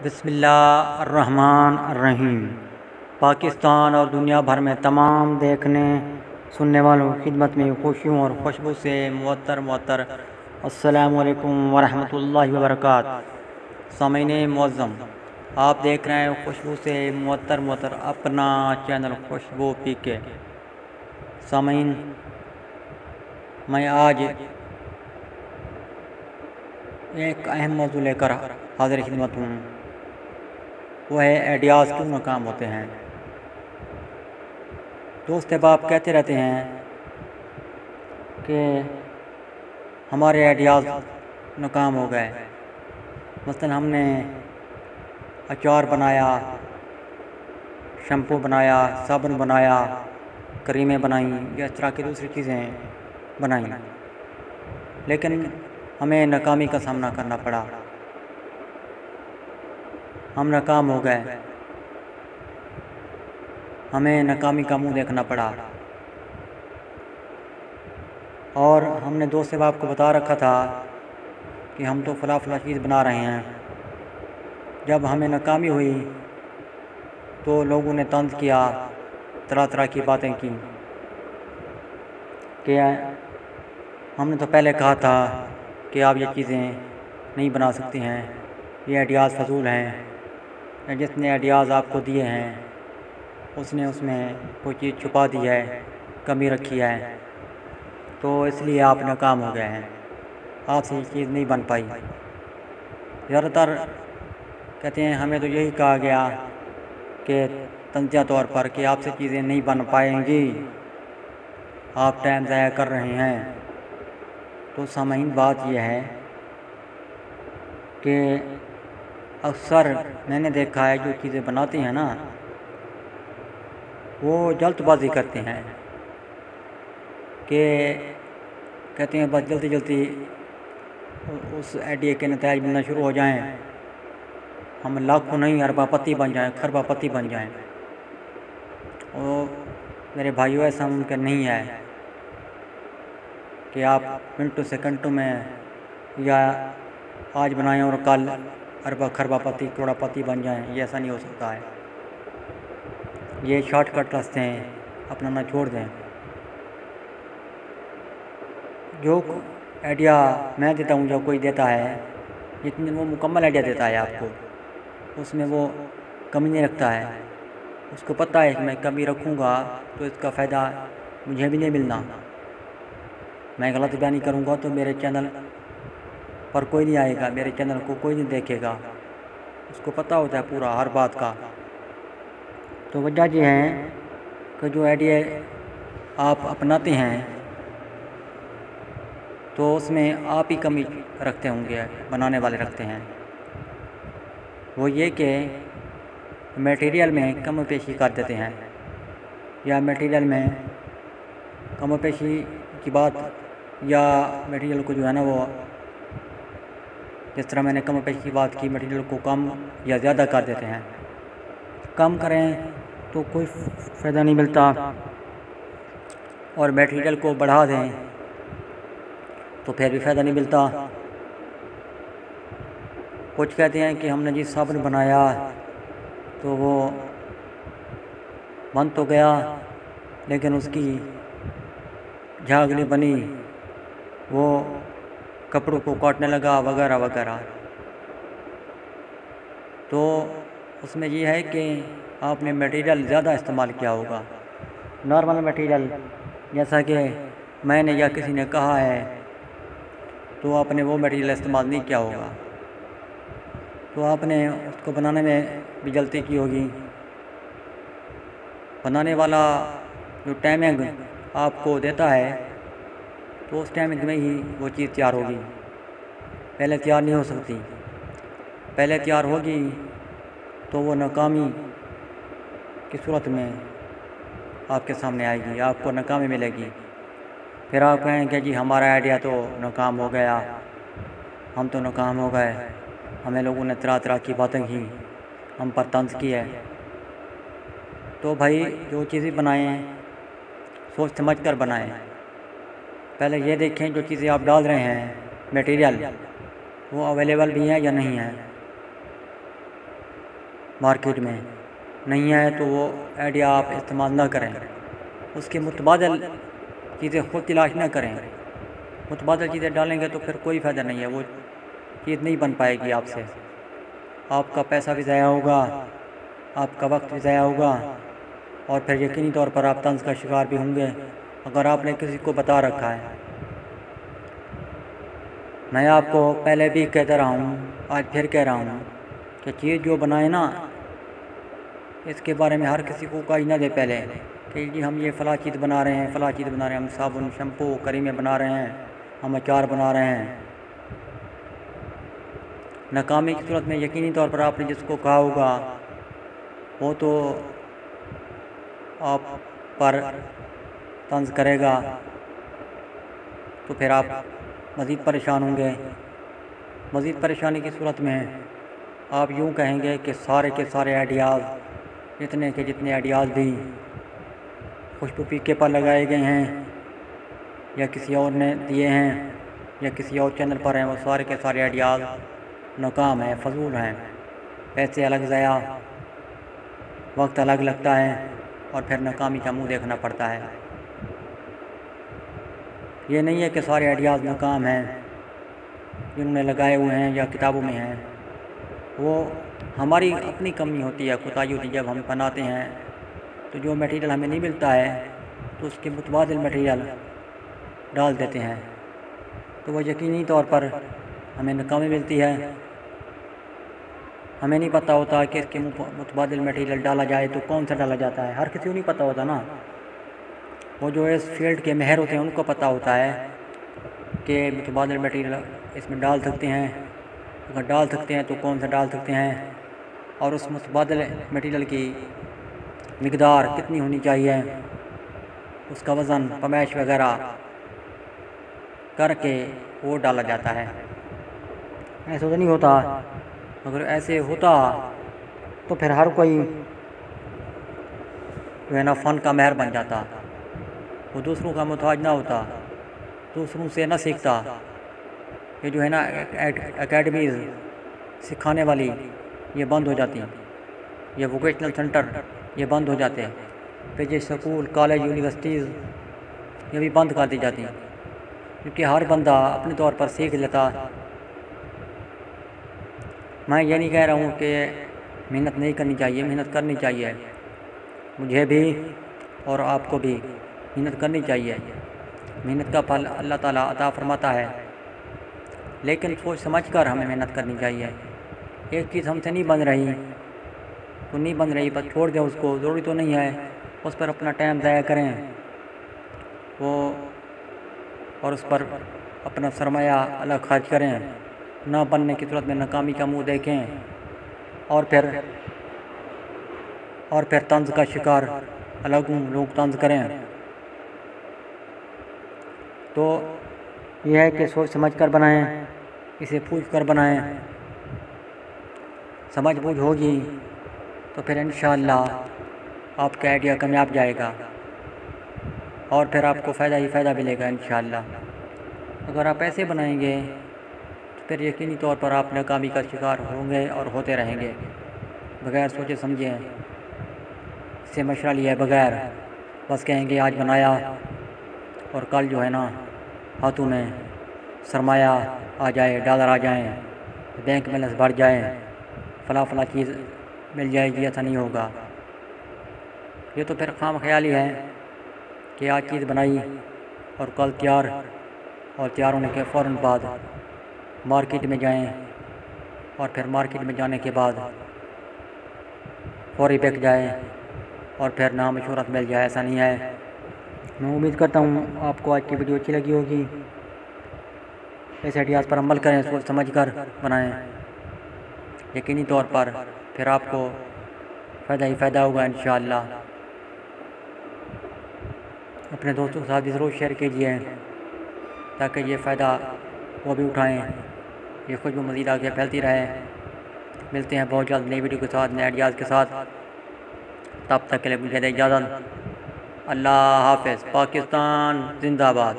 بسم اللہ الرحمن الرحیم۔ پاکستان اور دنیا بھر میں تمام دیکھنے سننے والوں کی خدمت میں خوشیوں اور خوشبو سے معطر السلام علیکم ورحمۃ اللہ وبرکاتہ۔ سامعین معظم، آپ دیکھ رہے ہیں خوشبو سے معطر اپنا چینل خوشبو پی کے۔ سامعین، میں آج ایک اہم موضوع لے کر حاضر خدمت ہوں، وہ ہے آئیڈیاز کیوں ناکام ہوتے ہیں۔ دوست احباب کہتے رہتے ہیں کہ ہمارے آئیڈیاز ناکام ہو گئے۔ مثلا ہم نے اچار بنایا، شیمپو بنایا، صابن بنایا، کریمیں بنائیں، یا اس طرح کی دوسری چیزیں بنائیں، لیکن ہمیں ناکامی کا سامنا کرنا پڑا، ہم ناکام ہو گئے، ہمیں ناکامی کا منہ دیکھنا پڑا۔ اور ہم نے دوست احباب کو بتا رکھا تھا کہ ہم تو فلاں چیز بنا رہے ہیں۔ جب ہمیں ناکامی ہوئی تو لوگوں نے طنز کیا، طرح کی باتیں کی کہ ہم نے تو پہلے کہا تھا کہ آپ یہ چیزیں نہیں بنا سکتی ہیں، یہ آئیڈیاز فضول ہیں، یا جس نے آئیڈیاز آپ کو دیے ہیں اس نے اس میں کوئی چیز چھپا دی ہے، کمی رکھی ہے، تو اس لیے آپ ناکام ہو گئے ہیں، آپ سے یہ چیز نہیں بن پائی۔ زیادہ تر کہتے ہیں ہمیں تو یہی کہا گیا کہ طنزیہ طور پر کہ آپ سے چیزیں نہیں بن پائیں گی، آپ ٹائم ضائع کر رہے ہیں۔ تو سامعین، بات یہ ہے کہ اکثر میں نے دیکھا ہے جو چیزیں بناتے ہیں نا، وہ جلد بازی کرتے ہیں کہ کہتے ہیں بس جلدی اس آئیڈیا کے نتائج ملنا شروع ہو جائیں، ہم لاکھوں نہیں ارباں پتی بن جائیں، کھرباں پتی بن جائیں۔ اور میرے بھائیو، ایسا ممکن نہیں ہے کہ آپ منٹوں سیکنڈوں میں یا آج بنائیں اور کل ارباں کھرباں پتی کروڑا پتی بن جائیں، یہ ایسا نہیں ہو سکتا ہے۔ یہ شارٹ کٹ راستے ہیں، اپنانا چھوڑ دیں۔ جو آئیڈیا میں دیتا ہوں، جو کوئی دیتا ہے، جتنے وہ مکمل آئیڈیا دیتا ہے آپ کو، اس میں وہ کمی نہیں رکھتا ہے۔ اس کو پتہ ہے کہ میں کمی رکھوں گا تو اس کا فائدہ مجھے بھی نہیں ملنا، میں غلط بیانی کروں گا تو میرے چینل پر کوئی نہیں آئے گا، میرے چینل کو کوئی نہیں دیکھے گا۔ اس کو پتہ ہوتا ہے پورا ہر بات کا۔ تو وجہ یہ ہے کہ جو آئیڈیا آپ اپناتے ہیں تو اس میں آپ ہی کمی رکھتے ہوں گے، بنانے والے رکھتے ہیں۔ وہ یہ کہ میٹیریل میں کم و بیشی کر دیتے ہیں، یا میٹیریل میں کم و بیشی کی بات، یا میٹیریل کو جو ہے نا، وہ جس طرح میں نے کم و بیشی کی بات کی، میٹیریل کو کم یا زیادہ کر دیتے ہیں۔ کم کریں تو کوئی فائدہ نہیں ملتا، اور میٹیریل کو بڑھا دیں تو پھر بھی فائدہ نہیں ملتا۔ کچھ کہتے ہیں کہ ہم نے جی صابن بنایا تو وہ بن تو گیا لیکن اس کی جھاگ نہیں بنی، وہ کپڑوں کو کاٹنے لگا، وغیرہ وغیرہ۔ تو اس میں یہ ہے کہ آپ نے میٹیریل زیادہ استعمال کیا ہوگا۔ نارمل میٹیریل جیسا کہ میں نے یا کسی نے کہا ہے تو آپ نے وہ میٹیریل استعمال نہیں کیا ہوگا، تو آپ نے اس کو بنانے میں بھی غلطی کی ہوگی۔ بنانے والا جو ٹائمنگ آپ کو دیتا ہے تو اس ٹائمنگ میں ہی وہ چیز تیار ہوگی، پہلے تیار نہیں ہو سکتی۔ پہلے تیار ہوگی تو وہ ناکامی کی صورت میں آپ کے سامنے آئے گی، آپ کو ناکامی ملے گی۔ پھر آپ کہیں کہ جی ہمارا آئیڈیا تو ناکام ہو گیا، ہم تو ناکام ہو گئے، ہمیں لوگوں نے طرح کی باتیں کی، ہم پر طنز کی ہے۔ تو بھائی، جو چیزیں بنائیں سوچ سمجھ کر بنائیں۔ پہلے یہ دیکھیں جو چیزیں آپ ڈال رہے ہیں میٹیریل، وہ اویلیبل بھی ہیں یا نہیں ہیں۔ مارکیٹ میں نہیں ہے تو وہ آئیڈیا آپ استعمال نہ کریں، اس کے متبادل چیزیں خود تلاش نہ کریں۔ متبادل چیزیں ڈالیں گے تو پھر کوئی فائدہ نہیں ہے، وہ چیز نہیں بن پائے گی آپ سے، آپ کا پیسہ بھی ضائع ہوگا، آپ کا وقت بھی ضائع ہوگا، اور پھر یقینی طور پر آپ طنز کا شکار بھی ہوں گے اگر آپ نے کسی کو بتا رکھا ہے۔ میں آپ کو پہلے بھی کہتا رہا ہوں، آج پھر کہہ رہا ہوں کہ چیز جو بنائے نا، اس کے بارے میں ہر کسی کو کہی نہ دے پہلے کہ جی ہم یہ فلاں چیز بنا رہے ہیں، فلاں چیز بنا رہے ہیں، ہم صابن، شیمپو، کریمیں بنا رہے ہیں، ہم اچار بنا رہے ہیں۔ ناکامی کی صورت میں یقینی طور پر آپ نے جس کو کہا ہوگا وہ تو آپ پر طنز کرے گا، تو پھر آپ مزید پریشان ہوں گے۔ مزید پریشانی کی صورت میں آپ یوں کہیں گے کہ سارے کے سارے آئیڈیاز، جتنے کے جتنے آئیڈیاز بھی خوشبو پیکے پر لگائے گئے ہیں یا کسی اور نے دیے ہیں یا کسی اور چینل پر ہیں، وہ سارے کے سارے آئیڈیاز ناکام ہیں، فضول ہیں، پیسے الگ ضائع، وقت الگ لگتا ہے، اور پھر ناکامی کا منہ دیکھنا پڑتا ہے۔ یہ نہیں ہے کہ سارے آئیڈیاز ناکام ہیں جنہوں نے لگائے ہوئے ہیں یا کتابوں میں ہیں، وہ ہماری اپنی کمی ہوتی ہے، کوتاہی ہوتی ہے۔ جب ہم بناتے ہیں تو جو میٹیریل ہمیں نہیں ملتا ہے تو اس کے متبادل میٹیریل ڈال دیتے ہیں، تو وہ یقینی طور پر ہمیں ناکامی ملتی ہے۔ ہمیں نہیں پتہ ہوتا کہ اس کے متبادل میٹیریل ڈالا جائے تو کون سا ڈالا جاتا ہے، ہر کسی کو نہیں پتہ ہوتا نا۔ وہ جو اس فیلڈ کے ماہر ہوتے ہیں ان کو پتہ ہوتا ہے کہ متبادل میٹیریل اس میں ڈال سکتے ہیں، اگر ڈال سکتے ہیں تو کون سا ڈال سکتے ہیں، اور اس متبادل میٹیریل کی مقدار کتنی ہونی چاہیے، اس کا وزن، پمیش وغیرہ کر کے وہ ڈالا جاتا ہے۔ ایسا تو نہیں ہوتا، اگر ایسے ہوتا تو پھر ہر کوئی جو ہے نا فن کا ماہر بن جاتا، وہ دوسروں کا محتاج نہ ہوتا، دوسروں سے نہ سیکھتا۔ یہ جو ہے نا اکیڈمیز سکھانے والی یہ بند ہو جاتی، یہ ووکیشنل سینٹر یہ بند ہو جاتے، پھر یہ سکول، کالج، یونیورسٹیز یہ بھی بند کر دی جاتی، کیونکہ ہر بندہ اپنے طور پر سیکھ لیتا۔ میں یہ نہیں کہہ رہا ہوں کہ محنت نہیں کرنی چاہیے، محنت کرنی چاہیے، مجھے بھی اور آپ کو بھی محنت کرنی چاہیے۔ محنت کا پھل اللہ تعالیٰ عطا فرماتا ہے، لیکن سوچ سمجھ کر ہمیں محنت کرنی چاہیے۔ ایک چیز ہم سے نہیں بن رہی تو نہیں بن رہی، بس چھوڑ دیں اس کو، ضروری تو نہیں ہے اس پر اپنا ٹائم ضائع کریں اور اس پر اپنا سرمایہ الگ خرچ کریں، نہ بننے کی صورت میں ناکامی کا منہ دیکھیں، اور پھر طنز کا شکار الگ لوگ طنز کریں۔ تو یہ ہے کہ سوچ سمجھ کر بنائیں، اسے پوچھ کر بنائیں، سمجھ بوجھ ہوگی تو پھر انشاءاللہ آپ کا آئیڈیا کامیاب جائے گا، اور پھر آپ کو فائدہ ہی فائدہ ملے گا انشاءاللہ۔ اگر آپ ایسے بنائیں گے تو پھر یقینی طور پر آپ ناکامی کا شکار ہوں گے اور ہوتے رہیں گے، بغیر سوچے سمجھے، سے مشورہ لیے بغیر، بس کہیں گے آج بنایا اور کل جو ہے نا ہاتھوں میں سرمایہ آ جائے، ڈالر آ جائیں، بینک بیلنس بڑھ جائے، فلاں چیز مل جائے گی، ایسا نہیں ہوگا۔ یہ تو پھر خام خیالی ہے کہ آج چیز بنائی اور کل تیار ہونے کے فوراً بعد مارکیٹ میں جائیں، اور پھر مارکیٹ میں جانے کے بعد فوری بک جائے اور پھر نام شہرت مل جائے، ایسا نہیں ہے۔ میں امید کرتا ہوں آپ کو آج کی ویڈیو اچھی لگی ہوگی۔ ایسے آئیڈیاز پر عمل کریں، سوچ سمجھ کر بنائیں، یقینی طور پر پھر آپ کو فائدہ ہی فائدہ ہوگا انشاءاللہ۔ اپنے دوستوں کے ساتھ بھی ضرور شیئر کیجیے تاکہ یہ فائدہ وہ بھی اٹھائیں، یہ خوشبو مزید آگے پھیلتی رہے۔ ملتے ہیں بہت جلد نئی ویڈیو کے ساتھ، نئے آئیڈیاز کے ساتھ، تب تک کے لیے مجھے دے اجازت۔ اللہ حافظ۔ پاکستان زندہ باد۔